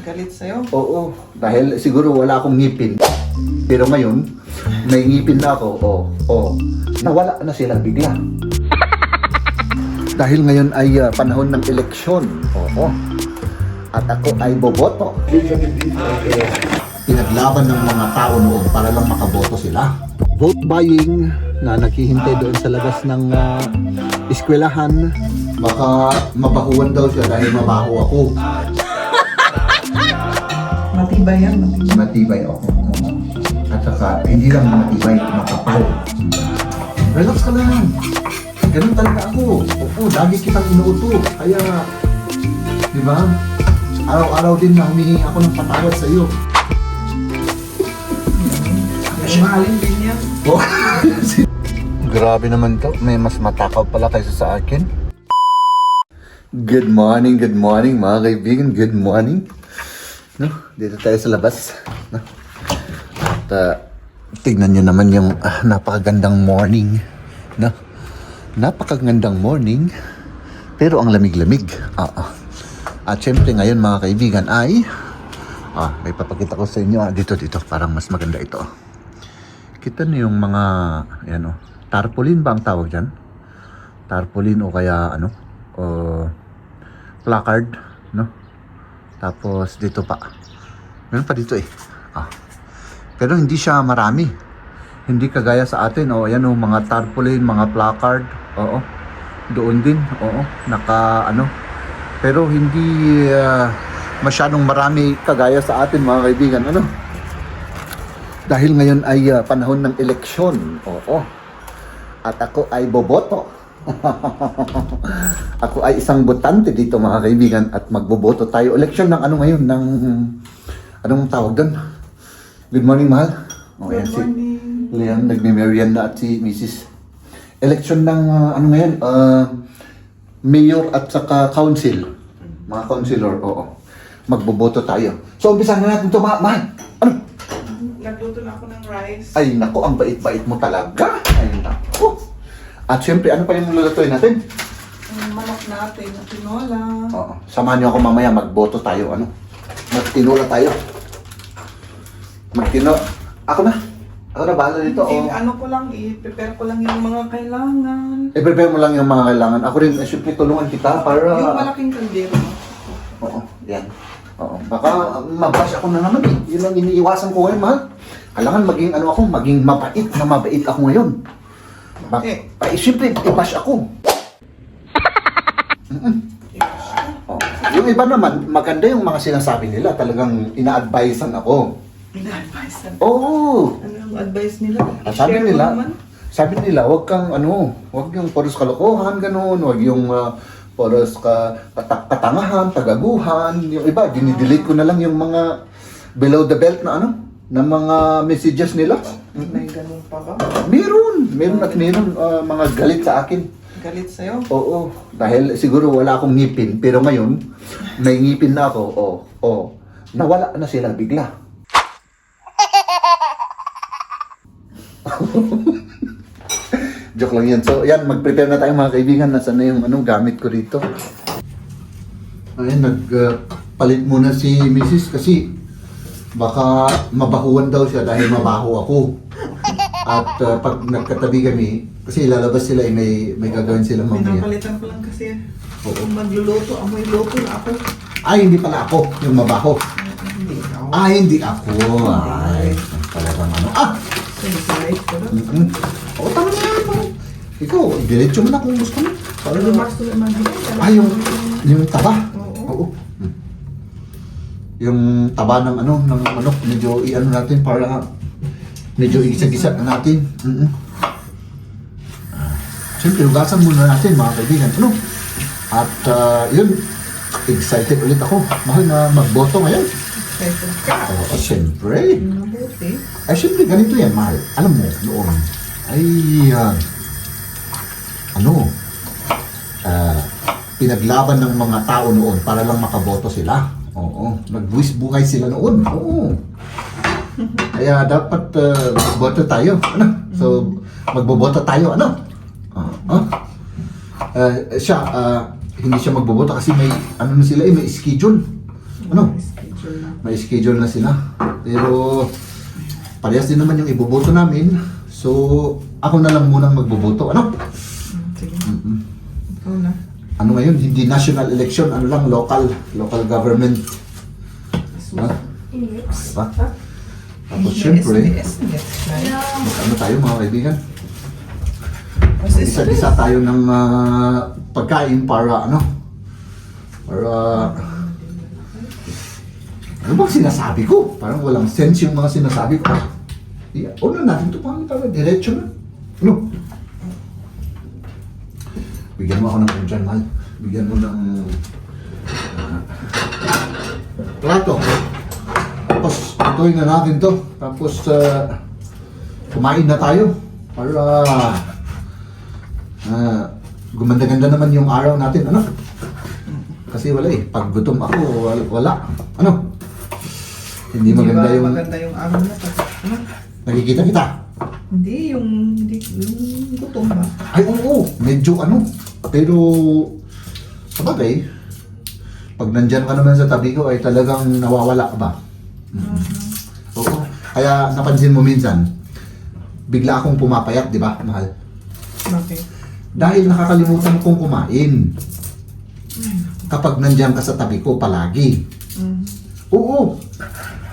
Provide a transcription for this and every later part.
Galit sa'yo? Oo, dahil siguro wala akong ngipin. Pero ngayon, may ngipin na ako. Nawala na sila bigla. Dahil ngayon ay panahon ng eleksyon. Oo. At ako ay boboto. Pinaglaban ng mga tao noon para lang makaboto sila. Vote buying na naghihintay doon sa labas ng eskwelahan. Baka mabahuan daw siya dahil mabaho ako. Matibay yan, matibay. Matibay ako. At saka, hindi lang matibay, makapal. Relax ka lang. Ganun talaga ako. Oo, lagi kitang inuuto. Kaya, di ba? Araw-araw din na humihingi ako ng patawad sa iyo. Mahalin din yan. Oh. Grabe naman to. May mas matakaw pala kaysa sa akin. Good morning mga kaibigan. Good morning. No, dito tayo sa labas. No? At tignan nyo naman yung napakagandang morning. No? Napakagandang morning. Pero ang lamig-lamig. At syempre ngayon mga kaibigan ay may papakita ko sa inyo. Dito. Parang mas maganda ito. Kita niyo yung mga tarpaulin ba ang tawag dyan? Tarpaulin o kaya placard, no? Tapos dito pa. Meron pa dito eh. Pero hindi siya marami. Hindi kagaya sa atin. Ayan mga tarpaulin, mga placard. Oo. Doon din. Oo. Pero hindi masyadong marami kagaya sa atin mga kaibigan. Dahil ngayon ay panahon ng eleksyon. Oo. At ako ay boboto. Ako ay isang botante dito mga kaibigan at magboboto tayo. Eleksyon ng ngayon? Anong tawag doon? Good morning, mahal. Good morning. Si Leon, nagme-merienda at si Mrs. Eleksyon ng ngayon? Mayor at saka council. Mga councilor, oo. Magboboto tayo. So, umpisan na natin ito, mahal. Nagluto na ako ng rice. Ay, naku, ang bait-bait mo talaga. Ay, naku. At syempre, ano pa yung lulutuin natin? Ang manok natin, na tinola. Oo. Samahan niyo ako mamaya, magboto tayo. Magtinola tayo. Ako na, bahala dito. I-prepare ko lang yung mga kailangan. I-prepare mo lang yung mga kailangan. Ako rin, syempre, tulungan kita para... Yung malaking kaldero. Oo, yan. Oo. Baka mabash ako na naman eh. Yun ang iniiwasan ko ngayon, mahal. Kailangan maging mabait ako ngayon. Siyempre, i-bash ako. Yung iba naman, maganda yung mga sinasabi nila. Talagang ina-advisean ako. Ina-advisean? Oo. Ano ang advice nila? Sabi nila, wag yung poros kalokohan, ganun. Wag yung poros katangahan, tagaguhan. Yung iba, dinidelete ko na lang yung mga below the belt na mga messages nila. May ganun pa ba? Meron at meron mga galit sa akin. Galit sa'yo? Oo, dahil siguro wala akong ngipin. Pero ngayon, may ngipin na ako. Nawala na sila bigla. Joke lang yan. So, yan, mag-prepare na tayo mga kaibigan. Nasaan na yung gamit ko rito. Ayan, nagpalit muna si Mrs. kasi baka mabahuan daw siya dahil mabaho ako. At pag nagkatabi kami, kasi lalabas sila, may gagawin sila mamaya. Pinapalitan ko lang kasi. Kung magluluto, amoy luto na ako. Ay, hindi pala ako, yung mabaho. Hindi ako. Hindi ako. Ay, talagang Right ko na. Oo, tama na yan. Ikaw, diretso mo na kung gusto mo. Para lumas ko naman. Yung taba. Oo. Yung taba ng manok, medyo natin para medyo igisa-gisa na natin. Siyempre, hugasan muna natin mga kaibigan. At yun, excited ulit ako. Mahal na magboto ngayon. Excited ka. Oo, siyempre. Mabuti. Ay, siyempre, ganito yan, mahal. Alam mo, noon, pinaglaban ng mga tao noon para lang makaboto sila. Oo, nagbuwis-bungay sila noon. Oo. Kaya dapat magboto tayo. So, magboboto tayo, hindi siya magboboto kasi may, may schedule. schedule na. May schedule na sila. Pero parehas din naman yung iboboto namin. So, ako na lang munang magboboto. Ano? Sige. Mm-mm. Ikaw na. Ano ngayon? Hindi national election. Ano lang? Local. Local government. Ha? Diba? Tapos syempre, ano tayo mga kaibigan? Isa-isa tayo ng pagkain para ano? Para ano bang sinasabi ko? Parang walang sense yung mga sinasabi ko. Ano natin ito para diretso na. Ano? Bigyan mo ako ng dyan, mahal. Bigyan mo ng plato. Tapos tutuin na natin to. Tapos kumain na tayo. Para gumanda-ganda naman yung araw natin. Ano? Kasi wala eh. Pag gutom ako, wala. Ano? Hindi maganda yung... maganda yung araw na to. Ano? Nakikita kita? Hindi, yung gutom ba? Ay, oo. Medyo ano. Pero, sabagay, pag nandyan ka naman sa tabi ko, ay talagang nawawala ka ba? Oo. Kaya napansin mo minsan, bigla akong pumapayat, di ba, mahal? Bakit? Dahil nakakalimutan kong kumain. Kapag nandyan ka sa tabi ko palagi. Oo.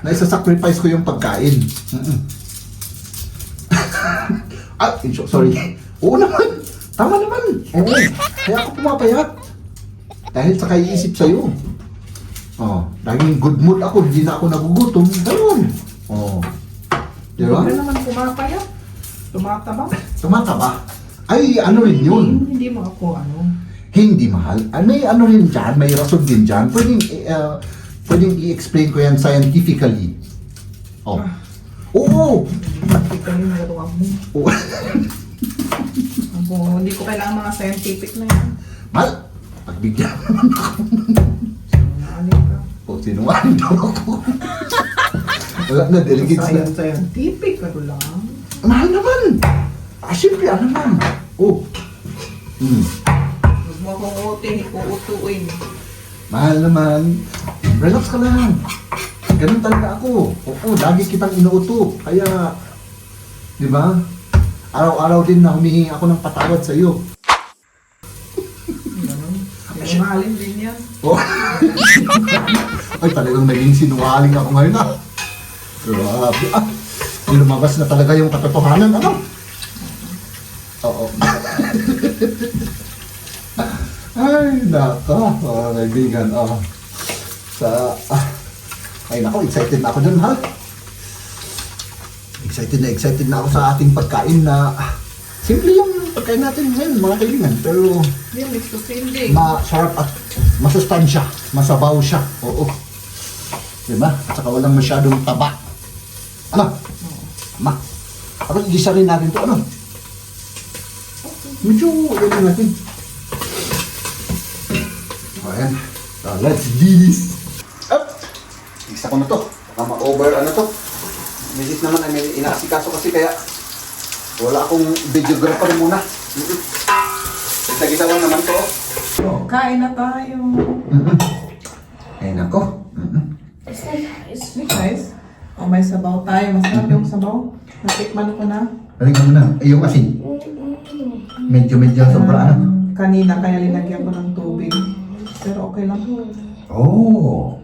Naisa-sacrifice ko yung pagkain. Sorry. Oo naman. Tama naman. Oo. Kaya ako pumapayat. Dahil sa kaiisip sa'yo. Oh, laging good mood ako. Hindi na ako nagugutom. Ganun. Oh. Di ba? Hindi ka naman pumapayat. Tumataba. Tumataba. Ay, ano rin yun. Hindi mo ako ano. Hindi mahal. May ano rin dyan, may rason din dyan. Pwedeng i-explain ko yan scientifically. Oh. Oo! Hindi ka yung nagawa mo. Oo. Hindi ko kailangan mga scientific na yan. Mahal, pagbigyan mo naman ako. Sinungaling ka. O, sinungaling daw ako. Wala na, delegates na. Scientific, ano lang. Mahal naman. Siyempre, ano naman. Oh. Huwag mo akong uutuin. Mahal naman. Relax ka lang. Ganun talaga ako. Oo, lagi kitang inuuto. Kaya, di ba? Araw-araw din na humihingi ako ng patawad sa iyo. Sinungaling din yan. Oh. Ay, talagang naging sinungaling ako ngayon ah. Grabe ah. Lumabas na talaga yung katotohanan. Ano? Oo. Ay, naka. Mga kaibigan. Ay, nako, excited na ako dun, ha? Excited na ako sa ating pagkain na simple yung pagkain natin ngayon, mga kaibigan. Pero Hindi, mixed to feeling. masarap at masustansya. Masabaw siya. Oo. Diba? At saka walang masyadong taba. Ano? Ma. Tapos igisa rin natin to, ano? Medyo gano'n natin. Ayan. So, let's do this. Up! Igisa ko na to. Baka ma-over ano to. Misis naman ay may inaasikaso kasi kaya wala akong videographer muna. Isa-gisa lang naman to. Kain na tayo. Ay nako. It's nice. O may sabaw tayo. Masarap yung sabaw. Natikman ko na. Halika mo na. Yung asin. Medyo sobra ano. Kanina kaya linagyan ko ng tubig. Pero okay lang. Oh.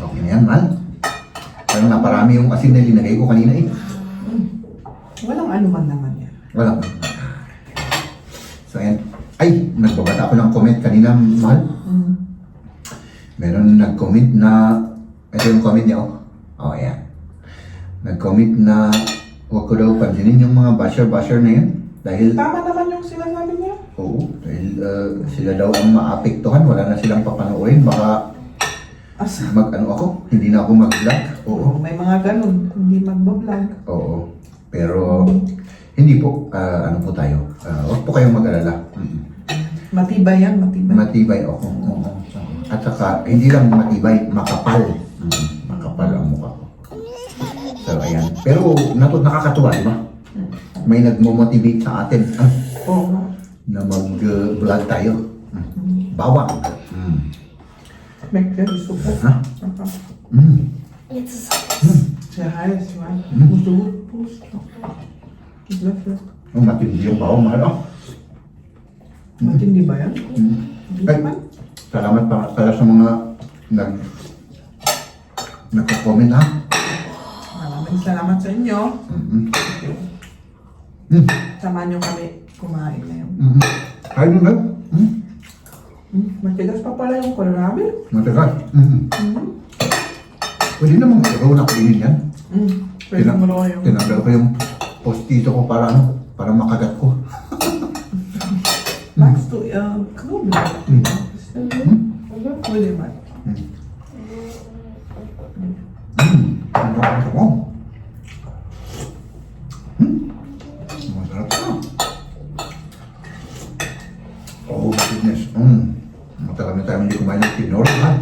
Okay na yan, man. Parang naparami yung asin na linagay ko kanina eh. Walang anuman naman yan. Wala. So, ayan. Ay, nagbabata ako ng comment kanina, mahal. Meron nag-comment na, ito yung comment niya, oh. Oh, ayan. Nag-comment na, huwag ko daw pansinin yung mga basher na yan. Dahil, Tama naman yung sinasabi niya. oo, dahil sila daw ang maapektuhan, wala na silang papanoorin. Baka mag-ano ako, hindi na ako mag-vlog. Oo. May mga ganun. Hindi magbablog. Oo. Pero, hindi po, ano po tayo, huwag po kayong mag-alala. Matibay yan, matibay. Matibay ako. Oo. At saka, hindi lang matibay, makapal. Makapal ang mukha ko. So, ayan. Pero, nakakatuwa, di ba? May nagmo-motivate sa atin Oo. na mag-vlog tayo. Bawang. May gusto ko. Ha? Jetzt ist es. Sehr heiß, ja. Musst du gut pusten. Ich löffel. Ang matindi yung baho, mahal oh. Matindi ba yan? Hindi Ay, naman. salamat pala sa mga nagko-comment ha. Maraming salamat sa inyo. Samahan niyo kami kumain na yun. Kaya nyo ba? Matigas pa pala yung kohlrabi. Matagal. Pwede namang ikaw nakinin yan. Pwede mo raw yung... Tinanggal ko yung postito ko para ano, para makagat ko. Max to knoblauch. Pwede ba? Ang bakit ako? Masarap ka. Oh, goodness. Matagal na tayo hindi kumain ng tinor, ha?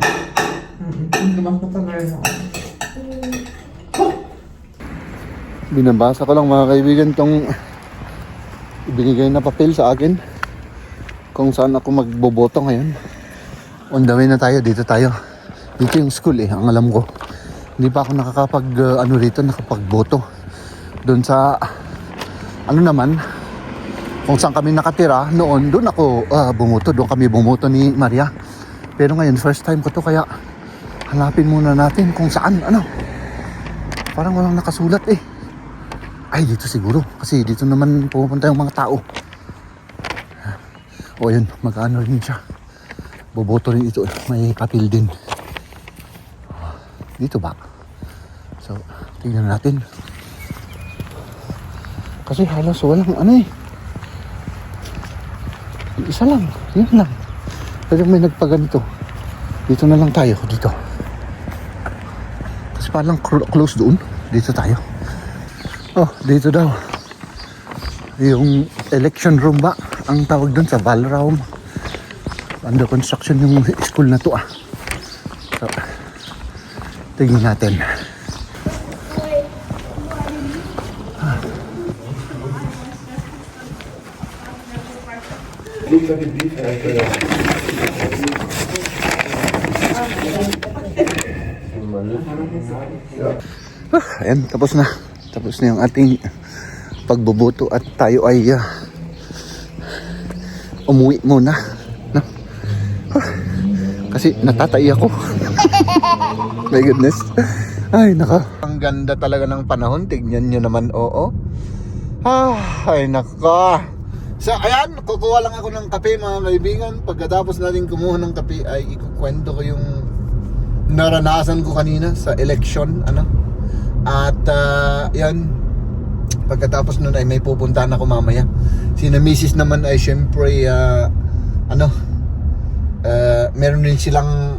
Hindi mas matagal na. Binabasa ko lang mga kaibigan tong ibinigay na papel sa akin kung saan ako magboboto ngayon. On the way na tayo, dito tayo. Dito yung school ang alam ko. Hindi pa ako nakapagboto. Doon sa, ano naman, kung saan kami nakatira noon, doon ako bumoto. Doon kami bumoto ni Maria. Pero ngayon, first time ko to, kaya hanapin muna natin kung saan, ano. Parang walang nakasulat Ay, dito siguro. Kasi dito naman pupunta yung mga tao. O yun, mag-ano rin siya. Boboto rin ito. May papel din. Dito ba? So, tingnan natin. Kasi halos walang isa lang. Yan lang. Pero may nagpaganito. Dito na lang tayo. Dito. Kasi parang close doon. Dito tayo. Oh, dito daw. Yung election room ba? Ang tawag doon sa Valraum. Under construction yung school na to So, tingnan natin. Ayan, tapos na. Tapos na yung ating pagboboto at tayo ay umuwi muna. No? Kasi natatay ako. My goodness. Ay, naka. Ang ganda talaga ng panahon. Tignan nyo naman, oo. Ay, naka. So, ayan, kukuha lang ako ng kape mga kaibigan. Pagkatapos natin kumuha ng kape ay ikukwento ko yung naranasan ko kanina sa election, At yan, pagkatapos nun ay may pupuntahan ako mamaya. Si na misis naman ay syempre meron din silang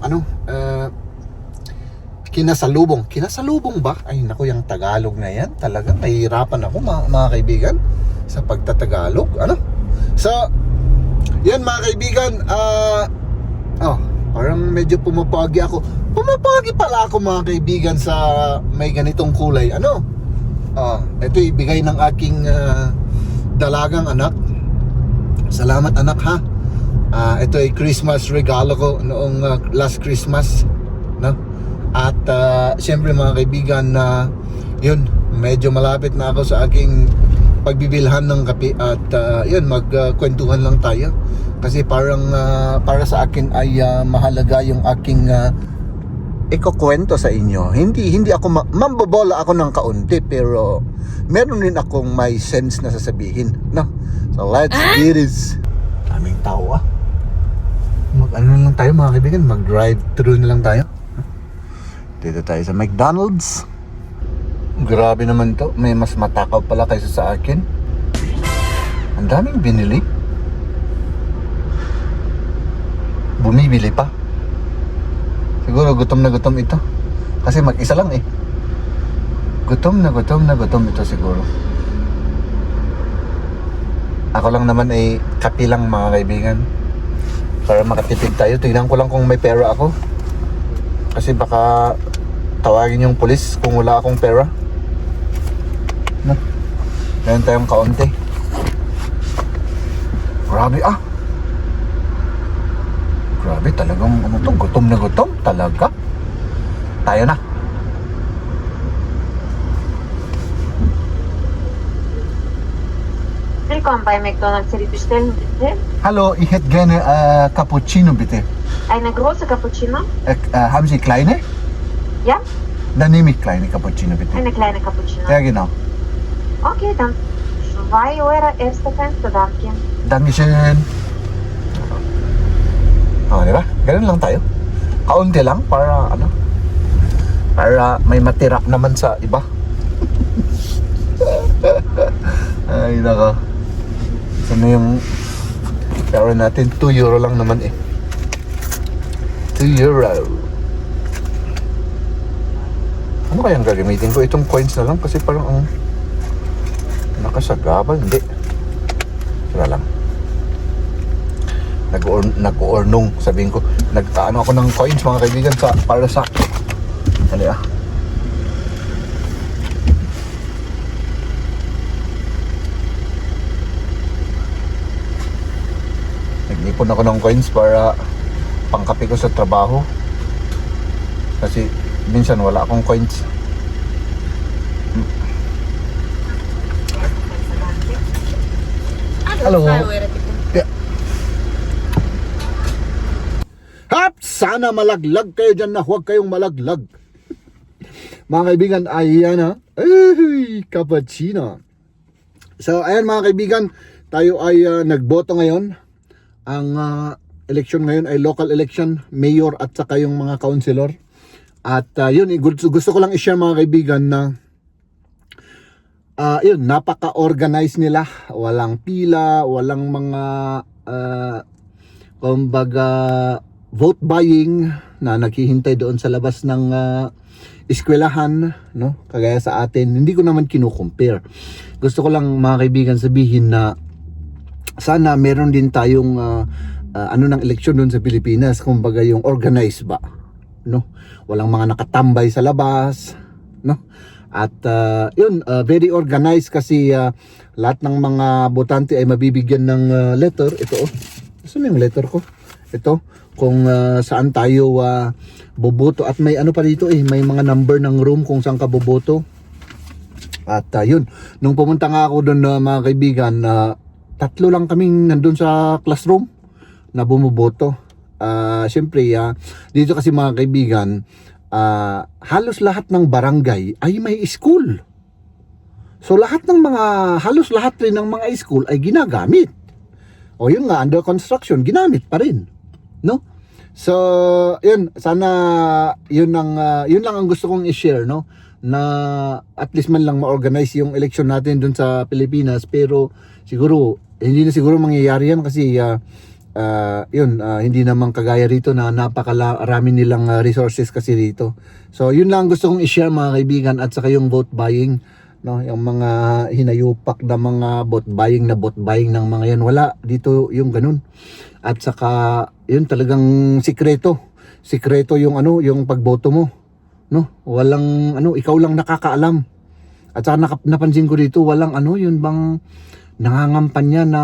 kinasalubong ba? Ay naku, yung Tagalog na yan talaga nahihirapan ako mga kaibigan sa pagtatagalog. So yan mga kaibigan, parang medyo pumapagi ako. Pumapagi pala ako mga kaibigan sa may ganitong kulay. Ito ibigay ng aking dalagang anak. Salamat anak ha. Ito ay Christmas regalo ko noong last Christmas, no? At siyempre mga kaibigan yun, medyo malapit na ako sa aking pagbibilhan ng kape at yun, magkwentuhan lang tayo. Kasi parang para sa akin ay mahalaga yung aking ikukwento sa inyo. Hindi ako mambobola ako ng kaunti, pero meron din akong may sense na sasabihin, no? So let's do this. Daming tao mag-ano lang tayo mga kaibigan, mag-drive through na lang tayo. Dito tayo sa McDonald's. Grabe naman to, may mas matakaw pala kaysa sa akin. Ang daming binili. Bumibili pa. Siguro gutom na gutom ito. Kasi mag-isa lang Gutom na gutom ito siguro. Ako lang naman ay kape lang mga kaibigan. Para makatipid tayo. Tignan ko lang kung may pera ako. Kasi baka tawagin yung pulis kung wala akong pera. No? Meron tayong kaunti. Grabe Grabe talagang gutom na gutom talaga. Tayo na. Willkommen bei McDonald's. Sie bestellen bitte Hallo, ich hätte gerne Cappuccino, bitte. eine große Cappuccino. Haben Sie kleine? Ja, Dann nehme ich kleine Cappuccino, bitte. eine kleine Cappuccino. Ja, genau. Okay, dann 2 Euro erste Fenster, danke. Dankeschön. Oh, di ba? Ganun lang tayo. Kaunti lang para para may matira naman sa iba. Ay, naka. Ano yung pero natin 2 euro lang naman eh. 2 euro. Ano kayang gagamitin ko? Itong coins na lang kasi parang ang nakasagabal. Hindi. Sila lang. Nag-ornong, sabihin ko. Nagtaano ako ng coins mga kaibigan para sa hali ah. Nag-ipon ako ng coins para pangkape ko sa trabaho. Kasi minsan wala akong coins. Hello. Yeah. Hap! Sana malaglag kayo dyan na huwag kayong malaglag. Mga kaibigan, ayan na. Ay, cappuccino. So, ayan mga kaibigan, tayo ay nagboto ngayon. Ang election ngayon ay local election, mayor at saka yung mga councilor. At yun, gusto ko lang i-share mga kaibigan na yun, napaka-organize nila. Walang pila, walang mga kumbaga vote buying na naghihintay doon sa labas ng eskwelahan, no? Kagaya sa atin, hindi ko naman kino-compare. Gusto ko lang mga kaibigan sabihin na sana meron din tayong ng eleksyon doon sa Pilipinas, kumbaga yung organized ba, no? Walang mga nakatambay sa labas, no? At yun, very organized kasi lahat ng mga botante ay mabibigyan ng letter. Ito oh. Saan yung letter ko? Ito, kung saan tayo boboto. At may ano pa dito eh, may mga number ng room kung saan ka boboto. At yun, nung pumunta nga ako doon mga kaibigan, 3 lang kaming nandun sa classroom na bumoboto. Siyempre, dito kasi mga kaibigan, halos lahat ng barangay ay may school. So halos lahat rin ng mga school ay ginagamit. O yun nga, under construction, ginamit pa rin. No? So, yun, sana yun lang ang gusto kong i-share, no? Na at least man lang ma-organize yung election natin dun sa Pilipinas, pero siguro hindi na siguro mangyayari yan kasi hindi naman kagaya rito na napakarami nilang resources kasi rito. So yun lang gusto kong i-share mga kaibigan, at saka yung vote buying, no, yung mga hinayupak na mga vote buying ng mga yan, wala dito yung ganun. At saka yun talagang sikreto yung yung pagboto mo, no? Walang ikaw lang nakakaalam. At saka napansin ko dito walang yun bang nangangampanya na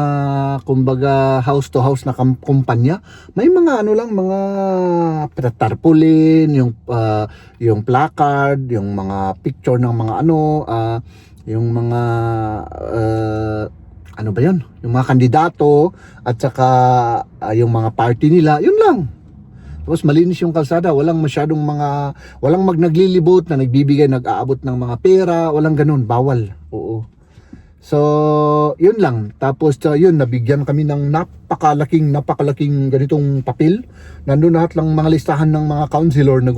kumbaga house to house na kumpanya. May mga mga tarpaulin, yung placard, yung mga picture ng mga yung mga ba yun? Yung mga kandidato at saka yung mga party nila, yun lang. Tapos malinis yung kalsada, walang naglilibot na nagbibigay, nag-aabot ng mga pera, walang ganun, bawal. Oo. So, yun lang. Tapos yun, nabigyan kami ng napakalaking ganitong papel. Nandun lahat lang mga listahan ng mga councilor na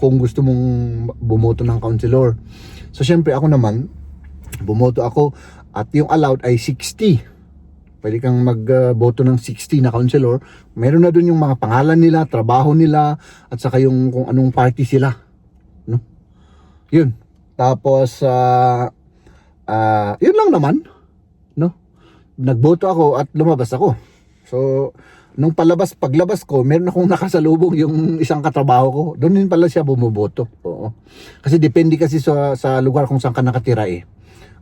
kung gusto mong bumoto ng councilor. So, syempre ako naman, bumoto ako at yung allowed ay 60. Pwede kang magboto ng 60 na councilor. Meron na dun yung mga pangalan nila, trabaho nila, at saka yung kung anong party sila. No? Yun. Tapos, yun lang naman, no? Nagboto ako at lumabas ako. So, paglabas ko, meron akong nakasalubong yung isang katrabaho ko. Doon din pala siya bumoboto. Oo. Kasi depende kasi sa lugar kung saan ka nakatira eh.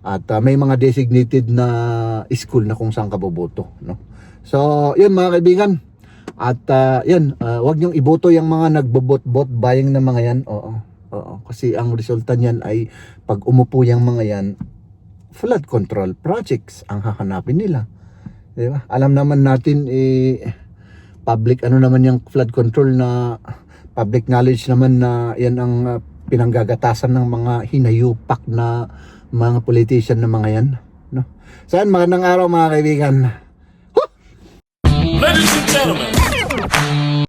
At may mga designated na school na kung saan ka boboto, no? So, yun mga kaibigan. At yan, wag niyong iboto yung mga nagbobot buying na mga yan. Oo. Kasi ang resulta niyan ay pag umupo yung mga yan, flood control projects ang hahanapin nila. Di ba? Alam naman natin public ano naman yung flood control, na public knowledge naman na yan ang pinanggagatasan ng mga hinayupak na mga politician na mga yan, no? Saan, magandang araw mga kaibigan. Ladies and gentlemen,